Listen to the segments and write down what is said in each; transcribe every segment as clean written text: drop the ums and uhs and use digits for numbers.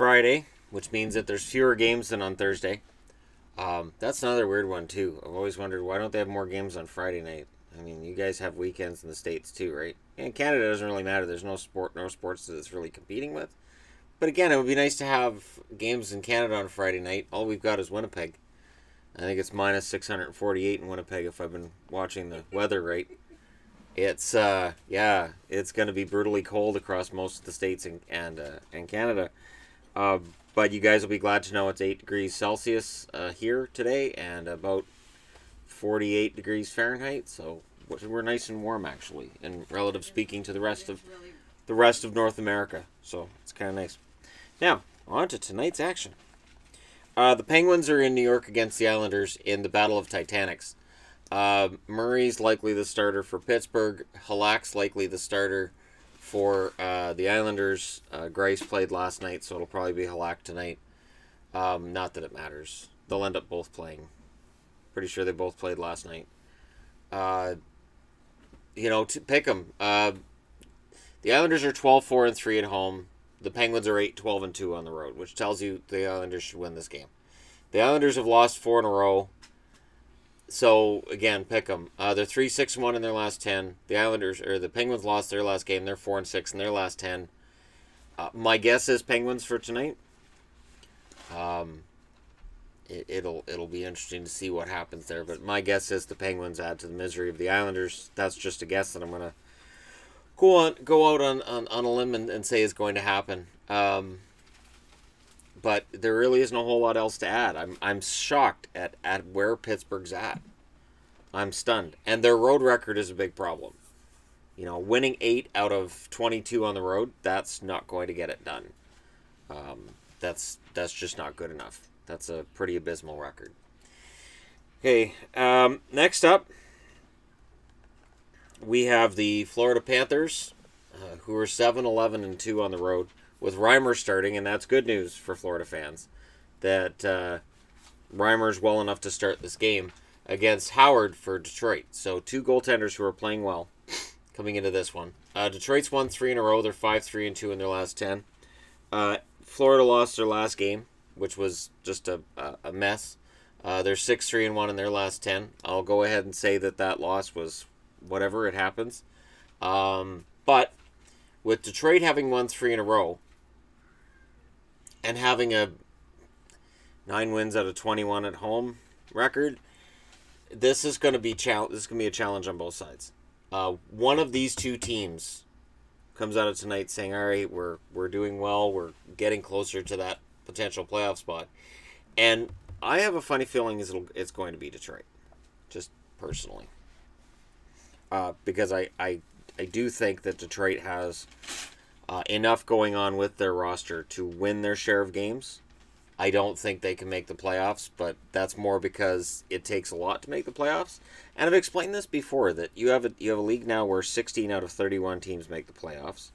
Friday, which means that there's fewer games than on Thursday. That's another weird one too. I've always wondered, why don't they have more games on Friday night? I mean, you guys have weekends in the States too, right? And Canada doesn't really matter. There's no sports that it's really competing with. But again, it would be nice to have games in Canada on Friday night. All we've got is Winnipeg. I think it's minus 648 in Winnipeg if I've been watching the weather right. It's it's going to be brutally cold across most of the states and Canada. But you guys will be glad to know it's 8 degrees Celsius here today and about 48 degrees Fahrenheit. So we're nice and warm actually, in relative speaking to the rest of North America. So it's kind of nice. Now on to tonight's action. The Penguins are in New York against the Islanders in the Battle of Titanics. Murray's likely the starter for Pittsburgh. Halak's likely the starter for the Islanders. Grice played last night, so it'll probably be Halak tonight. Not that it matters. They'll end up both playing. Pretty sure they both played last night. To pick them. The Islanders are 12-4-3 at home. The Penguins are 8-12-2 on the road, which tells you the Islanders should win this game. The Islanders have lost 4 in a row. So, again, pick them. They're 3-6-1 in their last 10. The Penguins lost their last game. They're 4-6 in their last 10. My guess is Penguins for tonight. It'll be interesting to see what happens there. But my guess is the Penguins add to the misery of the Islanders. That's just a guess that I'm going to go out on a limb and say is going to happen. But there really isn't a whole lot else to add. I'm shocked at where Pittsburgh's at. I'm stunned. And their road record is a big problem. Winning 8 out of 22 on the road, that's not going to get it done. That's just not good enough. That's a pretty abysmal record. Okay, next up, we have the Florida Panthers, who are 7-11-2 on the road, with Reimer starting, and that's good news for Florida fans, that Reimer's well enough to start this game against Howard for Detroit. So 2 goaltenders who are playing well coming into this one. Detroit's won 3 in a row. They're 5-3-2 in their last 10. Florida lost their last game, which was just a mess. They're 6-3-1 in their last 10. I'll go ahead and say that loss was whatever, it happens. But with Detroit having won 3 in a row and having a 9 wins out of 21 at home record, this is going to be a challenge on both sides. One of these two teams comes out of tonight saying, "All right, we're doing well. We're getting closer to that potential playoff spot," and I have a funny feeling it's going to be Detroit, just personally, because I do think that Detroit has enough going on with their roster to win their share of games. I don't think they can make the playoffs, but that's more because it takes a lot to make the playoffs. And I've explained this before, that you have a league now where 16 out of 31 teams make the playoffs.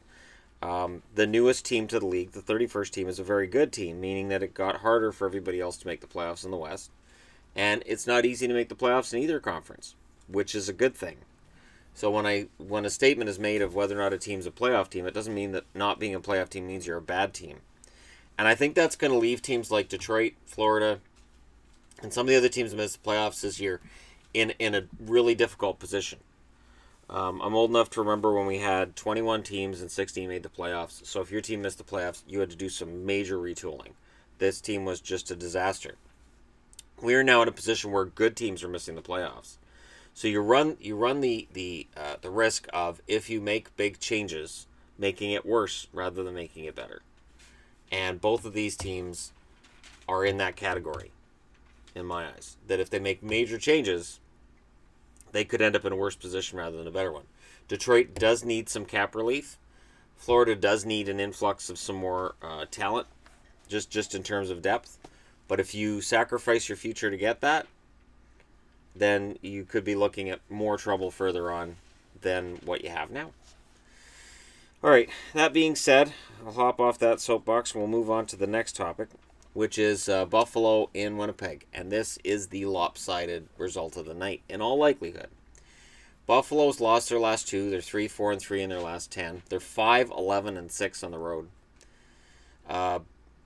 The newest team to the league, the 31st team, is a very good team, meaning that it got harder for everybody else to make the playoffs in the West. And it's not easy to make the playoffs in either conference, which is a good thing. So when a statement is made of whether or not a team's a playoff team, it doesn't mean that not being a playoff team means you're a bad team. And I think that's going to leave teams like Detroit, Florida, and some of the other teams that missed the playoffs this year in a really difficult position. I'm old enough to remember when we had 21 teams and 16 made the playoffs. So if your team missed the playoffs, you had to do some major retooling. This team was just a disaster. We are now in a position where good teams are missing the playoffs. So you run the risk of, if you make big changes, making it worse rather than making it better. And both of these teams are in that category, in my eyes. That if they make major changes, they could end up in a worse position rather than a better one. Detroit does need some cap relief. Florida does need an influx of some more talent, just in terms of depth. But if you sacrifice your future to get that, then you could be looking at more trouble further on than what you have now. All right, that being said, I'll hop off that soapbox and we'll move on to the next topic, which is Buffalo in Winnipeg. And this is the lopsided result of the night, in all likelihood. Buffalo's lost their last 2. They're 3-4-3 in their last 10. They're 5-11-6 on the road.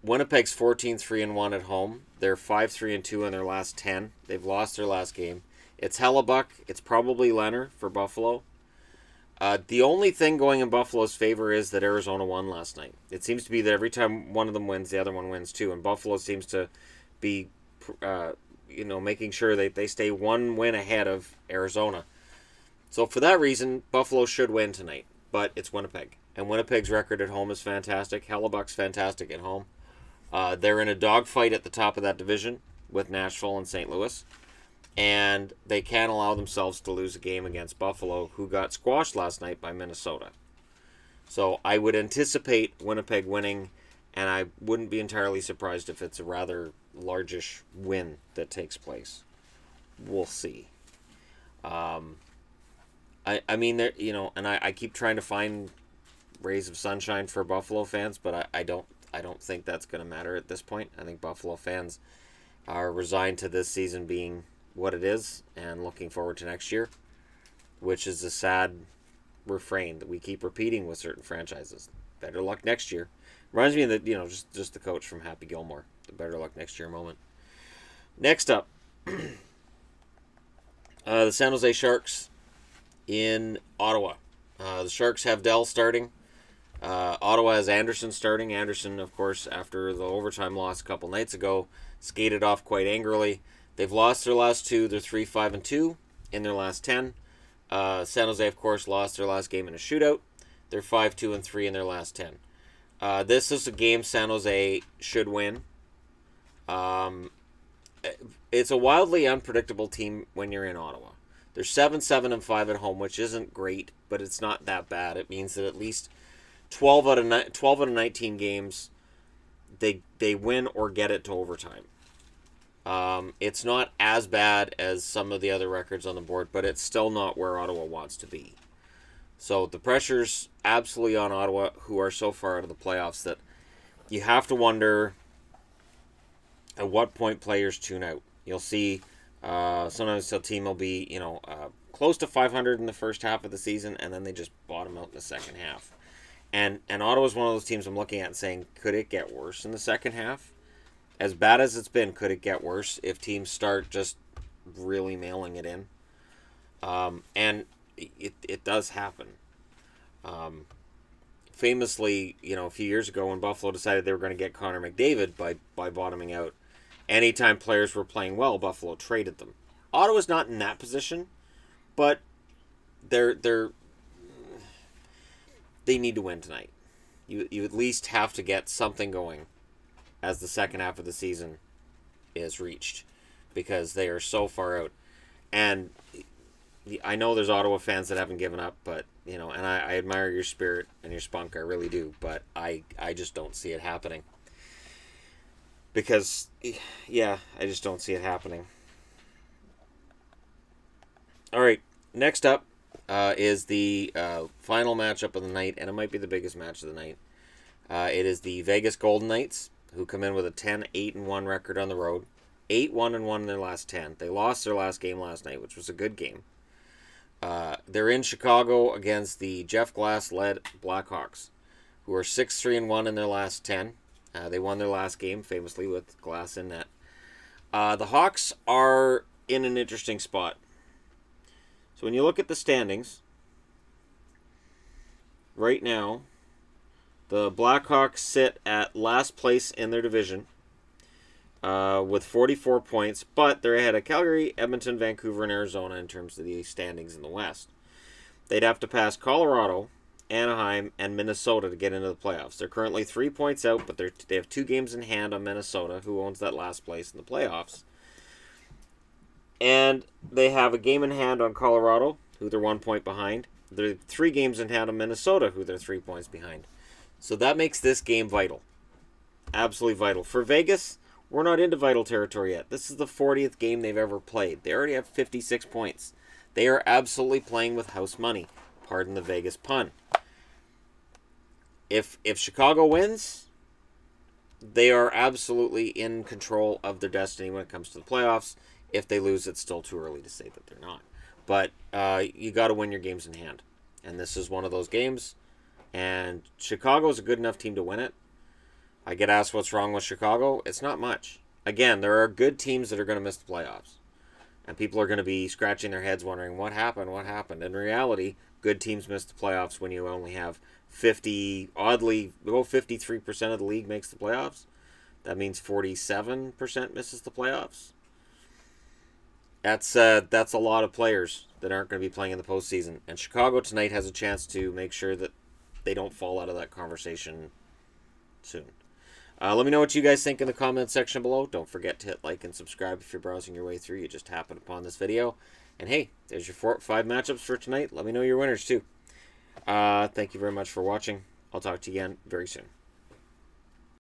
Winnipeg's 14-3-1 at home. They're 5-3-2 in their last 10. They've lost their last game. It's Hellebuck. It's probably Leonard for Buffalo. The only thing going in Buffalo's favor is that Arizona won last night. It seems to be that every time one of them wins, the other one wins too. And Buffalo seems to be, making sure that they stay one win ahead of Arizona. So for that reason, Buffalo should win tonight. But it's Winnipeg. And Winnipeg's record at home is fantastic. Hellebuck's fantastic at home. They're in a dogfight at the top of that division with Nashville and St. Louis. And they can't allow themselves to lose a game against Buffalo, who got squashed last night by Minnesota. So I would anticipate Winnipeg winning, and I wouldn't be entirely surprised if it's a rather largish win that takes place. We'll see. I mean, there, and I keep trying to find rays of sunshine for Buffalo fans, but I don't think that's going to matter at this point. I think Buffalo fans are resigned to this season being what it is and looking forward to next year, which is a sad refrain that we keep repeating with certain franchises. Better luck next year. Reminds me of the, just the coach from Happy Gilmore, the better luck next year moment. Next up, the San Jose Sharks in Ottawa. The Sharks have Dell starting. Ottawa has Anderson starting. Anderson, of course, after the overtime loss a couple nights ago, skated off quite angrily. They've lost their last two. They're 3-5-2 in their last 10. San Jose, of course, lost their last game in a shootout. They're 5-2-3 in their last 10. This is a game San Jose should win. It's a wildly unpredictable team when you're in Ottawa. They're 7-7-5 at home, which isn't great, but it's not that bad. It means that at least 12 out of 19 games, they win or get it to overtime. It's not as bad as some of the other records on the board, but it's still not where Ottawa wants to be. So the pressure's absolutely on Ottawa, who are so far out of the playoffs that you have to wonder at what point players tune out. You'll see sometimes the team will be, close to 500 in the first half of the season, and then they just bottom out in the second half. And Ottawa's one of those teams I'm looking at and saying, could it get worse in the second half? As bad as it's been, could it get worse if teams start just really mailing it in? And it does happen. Famously, a few years ago when Buffalo decided they were going to get Connor McDavid by bottoming out, anytime players were playing well, Buffalo traded them. Ottawa's not in that position, but they need to win tonight. You at least have to get something going as the second half of the season is reached, because they are so far out. And I know there's Ottawa fans that haven't given up, but and I admire your spirit and your spunk, I really do, but I just don't see it happening. Because I just don't see it happening. All right, next up is the final matchup of the night, and it might be the biggest match of the night. It is the Vegas Golden Knights, who come in with a 10-8-1 record on the road. 8-1-1 in their last 10. They lost their last game last night, which was a good game. They're in Chicago against the Jeff Glass-led Blackhawks, who are 6-3-1 in their last 10. They won their last game, famously, with Glass in net. The Hawks are in an interesting spot. So when you look at the standings, right now, the Blackhawks sit at last place in their division with 44 points, but they're ahead of Calgary, Edmonton, Vancouver, and Arizona in terms of the standings in the West. They'd have to pass Colorado, Anaheim, and Minnesota to get into the playoffs. They're currently 3 points out, but they have 2 games in hand on Minnesota, who owns that last place in the playoffs. And they have a game in hand on Colorado, who they're 1 point behind. They're 3 games in hand on Minnesota, who they're 3 points behind. So that makes this game vital. Absolutely vital. For Vegas, we're not into vital territory yet. This is the 40th game they've ever played. They already have 56 points. They are absolutely playing with house money. Pardon the Vegas pun. If Chicago wins, they are absolutely in control of their destiny when it comes to the playoffs. If they lose, it's still too early to say that they're not. But you got to win your games in hand. And this is one of those games. And Chicago is a good enough team to win it. I get asked what's wrong with Chicago. It's not much. Again, there are good teams that are going to miss the playoffs. And people are going to be scratching their heads wondering, what happened? What happened? In reality, good teams miss the playoffs when you only have 53% of the league makes the playoffs. That means 47% misses the playoffs. That's a lot of players that aren't going to be playing in the postseason. And Chicago tonight has a chance to make sure that they don't fall out of that conversation soon. Let me know what you guys think in the comment section below. Don't forget to hit like and subscribe if you're browsing your way through. You just happened upon this video. And hey, there's your 5 matchups for tonight. Let me know your winners too. Thank you very much for watching. I'll talk to you again very soon.